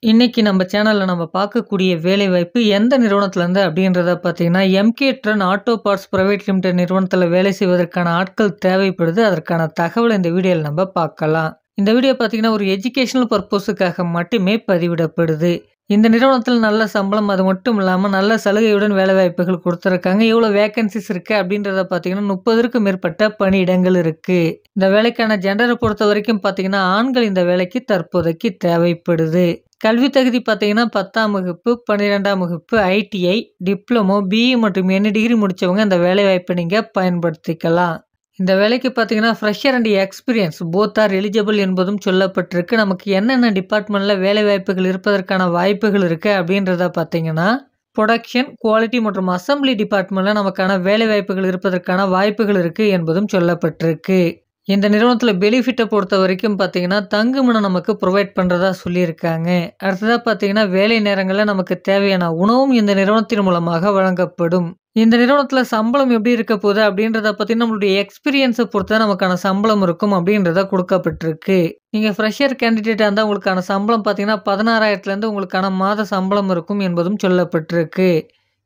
இன்னைக்கு நம்ம சேனல்ல நம்ம பார்க்கக்கூடிய வேலைவாய்ப்பு எந்த நிறுவனத்திலேருந்து அப்படின்றத பார்த்தீங்கன்னா, எம்கே ட்ரன் ஆட்டோ பார்ட்ஸ் பிரைவேட் லிமிடெட் நிறுவனத்தில வேலை செய்வதற்கான ஆட்கள் தேவைப்படுது. அதற்கான தகவல இந்த வீடியோல நம்ம பார்க்கலாம். இந்த வீடியோ பார்த்தீங்கன்னா, ஒரு எஜுகேஷனல் பர்ப்போஸுக்காக மட்டுமே பதிவிடப்படுது. இந்த நிறுவனத்தில நல்ல சம்பளம், அது மட்டும் இல்லாம நல்ல சலுகையுடன் வேலைவாய்ப்புகள் குடுத்துருக்காங்க. எவ்வளோ வேக்கன்ஸீஸ் இருக்கு அப்படின்றத பார்த்தீங்கன்னா, 30க்கும் மேற்பட்ட பணியிடங்கள் இருக்கு. இந்த வேலைக்கான ஜெண்டர பொறுத்தவரைக்கும் பார்த்தீங்கன்னா, ஆண்கள் இந்த வேலைக்கு தற்போதைக்கு தேவைப்படுது. கல்வி தகுதி பார்த்தீங்கன்னா 10ஆம் வகுப்பு, 12ஆம் வகுப்பு, ஐடிஐ, டிப்ளமோ, பிஇ மற்றும் எனி டிகிரி முடிச்சவங்க இந்த வேலைவாய்ப்பை நீங்க பயன்படுத்திக்கலாம். இந்த வேலைக்கு பார்த்தீங்கன்னா, fresher and experience both are eligible என்பதும் சொல்லப்பட்டிருக்கு. நமக்கு என்னென்ன டிபார்ட்மெண்ட்ல வேலைவாய்ப்புகள் இருப்பதற்கான வாய்ப்புகள் இருக்கு அப்படின்றத பார்த்தீங்கன்னா, புரொடக்ஷன், குவாலிட்டி மற்றும் அசெம்பிளி டிபார்ட்மெண்ட்ல நமக்கான வேலைவாய்ப்புகள் இருப்பதற்கான வாய்ப்புகள் இருக்கு என்பதும் சொல்லப்பட்டிருக்கு. இந்த நிறுவனத்தில பெனிஃபிட்ட பொறுத்தவரைக்கும் பார்த்தீங்கன்னா, தங்குமிடம் நமக்கு புரொவைட் பண்றதா சொல்லியிருக்காங்க. அடுத்ததா பார்த்தீங்கன்னா, வேலை நேரங்கள்ல நமக்கு தேவையான உணவும் இந்த நிறுவனத்தின் மூலமாக வழங்கப்படும். இந்த நிறுவனத்தில சம்பளம் எப்படி இருக்க போகுது அப்படின்றத பத்தி நம்மளுடைய எக்ஸ்பீரியன்ஸ பொறுத்து தான் நமக்கான சம்பளம் இருக்கும் அப்படின்றத குடுக்கப்பட்டிருக்கு. நீங்க ஃப்ரெஷர் கேண்டிடேட்டா இருந்தா உங்களுக்கான சம்பளம் பார்த்தீங்கன்னா, 16,000லேருந்து உங்களுக்கான மாத சம்பளம் இருக்கும் என்பதும் சொல்லப்பட்டிருக்கு.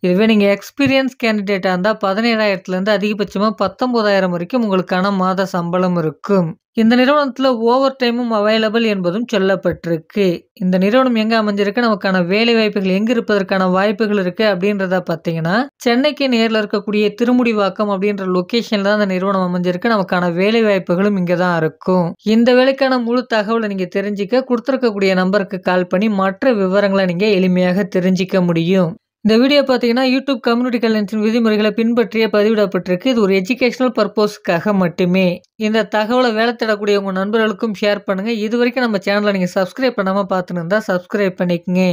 இதுவே நீங்க எக்ஸ்பீரியன்ஸ் கேண்டிடேட்டா இருந்தா 17,000லேருந்து அதிகபட்சமா 19,000 வரைக்கும் உங்களுக்கான மாத சம்பளம் இருக்கும். இந்த நிறுவனத்தில ஓவர் டைமும் அவைலபிள் என்பதும் சொல்லப்பட்டிருக்கு. இந்த நிறுவனம் எங்க அமைஞ்சிருக்கு, நமக்கான வேலை வாய்ப்புகள் எங்க இருப்பதற்கான வாய்ப்புகள் இருக்கு அப்படின்றத பார்த்தீங்கன்னா, சென்னைக்கு நேர்ல இருக்கக்கூடிய திருமுடிவாக்கம் அப்படின்ற லொகேஷன்ல தான் இந்த நிறுவனம் அமைஞ்சிருக்கு. நமக்கான வேலை வாய்ப்புகளும் இங்க தான் இருக்கும். இந்த வேலைக்கான முழு தகவல நீங்க தெரிஞ்சுக்க குடுத்திருக்கக்கூடிய நம்பருக்கு கால் பண்ணி மற்ற விவரங்கள நீங்க எளிமையாக தெரிஞ்சுக்க முடியும். இந்த வீடியோ பார்த்தீங்கன்னா, யூடியூப் கம்யூனிட்டி கைட்லைன்ஸின் விதிமுறைகளை பின்பற்றியே பதிவிடப்பட்டிருக்கு. இது ஒரு எஜுகேஷனல் பர்ப்போஸ்க்காக மட்டுமே. இந்த தகவல வேலை தேடக்கூடிய உங்க நண்பர்களுக்கும் ஷேர் பண்ணுங்க. இதுவரைக்கும் நம்ம சேனல நீங்க சப்ஸ்கிரைப் பண்ணாம பார்த்துன்னு இருந்தா சப்ஸ்கிரைப் பண்ணிக்கங்க.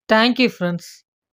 Thank you friends.